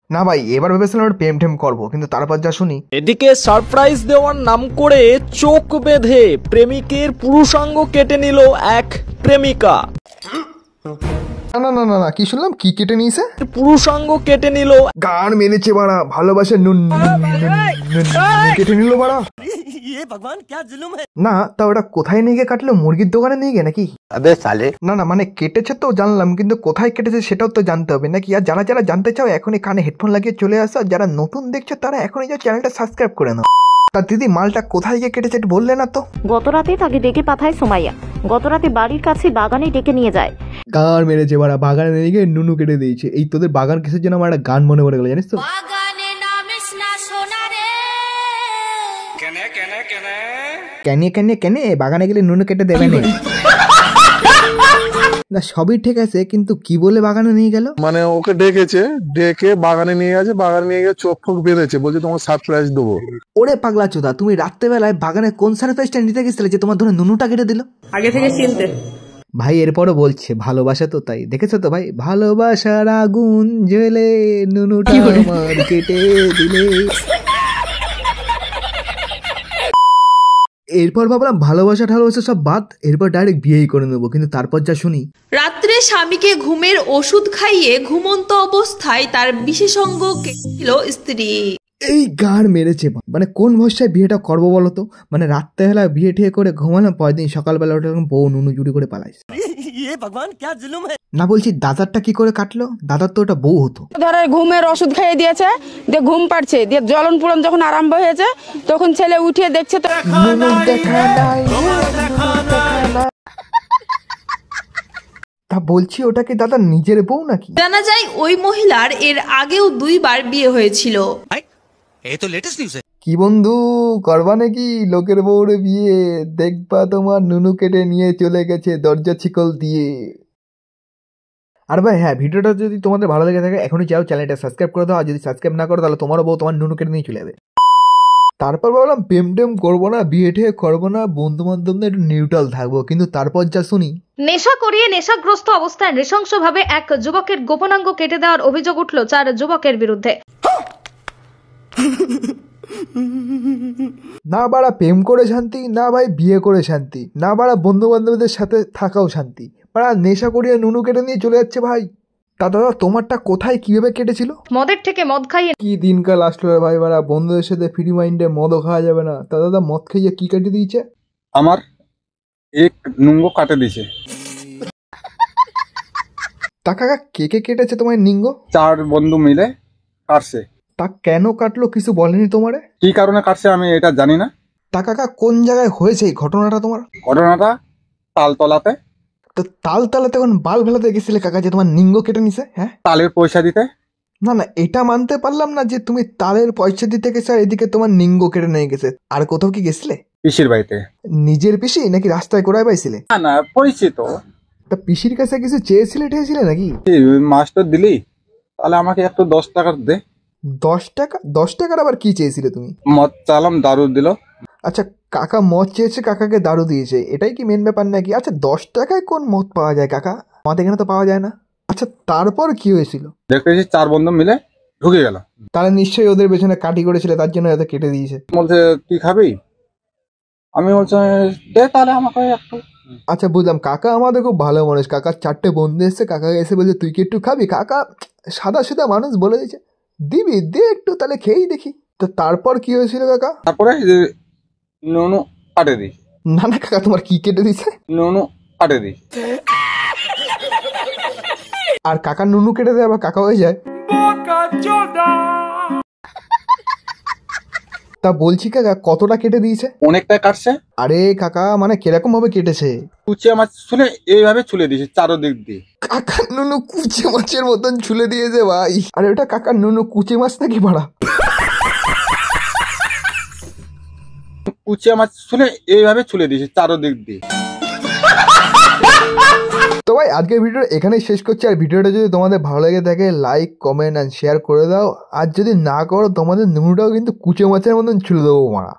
না ভাই, এবার ভেবেছিলাম একটু প্রেম টেম করবো, কিন্তু তারপর যা শুনি। এদিকে সারপ্রাইজ দেওয়ার নাম করে চোখ বেঁধে প্রেমিকের পুরুষাঙ্গ কেটে নিল এক প্রেমিকা। না না না না, কি শুনলাম? কি কেটে নিয়েছে? পুরুষাঙ্গ কেটে নিল। গান মেরেছে বাড়া, ভালোবাসে নুন কেটে নিল বাড়া। না তা ওটা কোথায় নিয়ে গিয়ে কাটলো? মুরগির দোকানে নিয়ে গিয়ে নাকি? আবে সালে। না না, মানে কেটেছে তো জানলাম, কিন্তু কোথায় কেটেছে সেটাও তো জানতে হবে নাকি? আর যারা যারা জানতে চাও এখনই কানে হেডফোন লাগিয়ে চলে আসো, আর যারা নতুন দেখছো তারা এখনই যে চ্যানেলটা সাবস্ক্রাইব করে নাও। তা দিদি, মালটা কোথায় গিয়ে কেটেছে একটু বললে না তো? গত রাতে তাকে ডেকে পাঠায় সুমাইয়া। গত রাতে বাড়ির কাছে বাগানে ডেকে নিয়ে যায়। গান মেরেছে বাড়া, বাগানে নিয়ে গিয়ে নুনু কেটে দিয়েছে। এই তোদের বাগান কিসের জন্য আমার একটা গান মনে পড়ে গেল জানিস তো? কেনে কেনে কেনে বাগানে গেলে নুনু কেটে দেবে না? সবই ঠিক আছে, কিন্তু কি বলে বাগানে নিয়ে গেল? মানে ওকে ডেকে বাগানে নিয়ে গেছে, বাগানে নিয়ে গিয়ে চোখ ফোক বেঁধেছে, বলছে তোমাকে সারপ্রাইজ দেবো। ওরে পাগলা চোদা, তুমি রাত্রেবেলায় বাগানে কোন সারপ্রাইজটা নিতে গেছিলে যে তোমার ধরে নুনুটা কেটে দিল? আগে থেকে চিনতে ভাই এরপরও বলছে ভালোবাসা তো তাই, দেখেছো তো ভাই, ভালোবাসার আগুন জ্বলে নুনুটা আমার কেটে দিলে। এরপর ভাবলাম ভালোবাসা সব বাদ, এরপর ডাইরেক্ট বিয়েই করে নেবো, কিন্তু তারপর যা শুনি। রাত্রে স্বামীকে ঘুমের ওষুধ খাইয়ে ঘুমন্ত অবস্থায় তার বিশেষজ্ঞ ছিল স্ত্রী। এই গান মেরেছে, মানে কোন ভরসায় বিয়েটা করবো বলতো? মানে রাত্রেবেলা বিয়ে ঠিয়ে করে ঘুমালাম, পরের দিন সকালবেলা ওটা বউ নুনু চুরি করে পালাইছে। না বলছি দাদারটা কি করে কাটলো? দাদার তো ওটা বউ হতো। ধরে ঘুমের ওষুধ খাইয়ে দিয়েছে, দিয়ে ঘুম পাড়ছে, দিয়ে জ্বলন পুরন যখন আরম্ভ হয়েছে তখন ছেলে উঠিয়ে দেখছে তো তা বলছি ওটা কি দাদা নিজের বউ নাকি? জানা যায় ওই মহিলার এর আগেও 2 বার বিয়ে হয়েছিল। কি বন্ধু করবা নাকি লোকের বউরে বিয়ে? দেখবা তোমার নুনু কেটে নিয়ে চলে গেছে দরজা শিকল দিয়ে। আর ভাই হ্যাঁ, ভিডিওটা যদি তোমাদের ভালো লেগে থাকে এখনই চাও চ্যানেলটা সাবস্ক্রাইব করে দাও, আর যদি সাবস্ক্রাইব না করো তাহলে তোমারও বউ তোমার নুনু কেটে নিয়ে চলে যাবে। তারপর ভাবলাম প্রেম টেম করবো না, বিয়ে ঠিয়ে করবো না, বন্ধু বান্ধব একটু নিউট্রাল থাকবো, কিন্তু তারপর যা শুনি। নেশা করিয়ে নেশাগ্রস্ত অবস্থায় নৃশংসভাবে এক যুবকের গোপনাঙ্গ কেটে দেওয়ার অভিযোগ উঠল 4 যুবকের বিরুদ্ধে। না বাড়া প্রেম করে শান্তি, না ভাই বিয়ে করে শান্তি, না বাড়া বন্ধু বান্ধবদের সাথে থাকাও শান্তি, বাড়া নেশা করিয়ে নুনু কেটে নিয়ে চলে যাচ্ছে ভাই। তা দাদা তোমারটা কোথায় কিভাবে কেটেছিল? মদের থেকে মদ খাইয়ে। কি দিনকাল আসলো রে ভাই, বাড়া বন্ধুদের সাথে ফ্রি মাইন্ডে মদও খাওয়া যাবে না, তা দাদা মদ খাইয়ে কি কেটে দিয়েছে? আমার এক নুঙ্গ কাটে দিয়েছে। তা কাকা কে কে কেটেছে তোমার নিঙ্গ? 4 বন্ধু মিলে কাটছে। তা কেন কাটলো কিছু বলেনি তোমারে? কি কারণে কাটছে আমি এটা জানি না। তা কাকা কোন জায়গায় হয়েছে এই ঘটনাটা তোমার? ঘটনাটা তালতলাতে। তো তালতলাতে কোন বাল ফেলাতে গেছিলে কাকা যে তোমার নিঙ্গ কেটে নিছে? হ্যাঁ, তালের পয়সা দিতে। না না, এটা মানতে পারলাম না যে তুমি তালের পয়সা দিতে গেছো আর এদিকে তোমার নিঙ্গ কেটে নিয়ে গেছে। আর কোথাও কি গেছিলে? পিসির বাড়িতে। নিজের পিসি নাকি রাস্তায় কোড়ায় পাইছিলে? না না, পরিচিত। তা পিসির কাছে কিছু চেয়েছিলে ঠেয়েছিলে নাকি? মাস্টার দিলি তাহলে আমাকে একটু 10 টাকা দে। 10 টাকা? 10 টাকার আবার কি চেয়েছিলে তুমি? মদ চালাম, দারু দিল। আচ্ছা কাকা মদ চেয়েছে, কাকাকে দারু দিয়েছে, এটাই কি মেন ব্যাপার নাকি? আচ্ছা 10 টাকায় কোন মদ পাওয়া যায় কাকা? আমাদের এখানে তো পাওয়া যায় না। আচ্ছা তারপর কি হয়েছিল? দেখতেছি 4 বন্ধু মিলে ঢুকে গেল। তাহলে নিশ্চয়ই ওদের পেছনে কাটি করেছিল, তার জন্য এত কেটে দিয়েছে। বলছে তুই খাবি? আমি বলছি দে তাহলে আমাকে একটু। আচ্ছা বুঝলাম, কাকা আমাদের খুব ভালো মানুষ, কাকার 4টে বন্ধু এসছে, কাকা এসে বলছে তুই কি একটু খাবি? কাকা সাদা সাদা মানুষ বলে দিয়েছে দিবি দে একটু, তাহলে খেয়েই দেখি। তো তারপর কি হয়েছিল কাকা? তারপরে নুনু কাটে দিই। না না কাকা, তোমার কি কেটে দিছে? নুনু কাটে দিই। আর কাকা নুনু কেটে দেয় আবার কাকা হয়ে যায়? তা বলছি কাকা কতটা কেটে দিয়েছে? অনেকটা কাটছে। আরে কাকা মানে কিরকম ভাবে কেটেছে? কুচিয়া মাছ ছুলে এইভাবে ছুলে দিয়েছে চারদিক দিয়ে। কাকার নুনু কুচে মাছের মতন ছুলে দিয়েছে ভাই। আরে ওটা কাকার নুনু কুচে মাছ নাকি ভাড়া? কুচিয়া মাছ ছুলে এইভাবে ছুলে দিয়েছে চারদিক দিয়ে। তো ভাই আজকের ভিডিও এখানেই শেষ করছি। আর ভিডিওটা যদি তোমাদের ভালো লেগে থাকে লাইক কমেন্ট আর শেয়ার করে দাও। আর যদি না করো তোমাদের নুনুটাও কিন্তু কুচে মাছের মতন ছুলে দেবো মারা।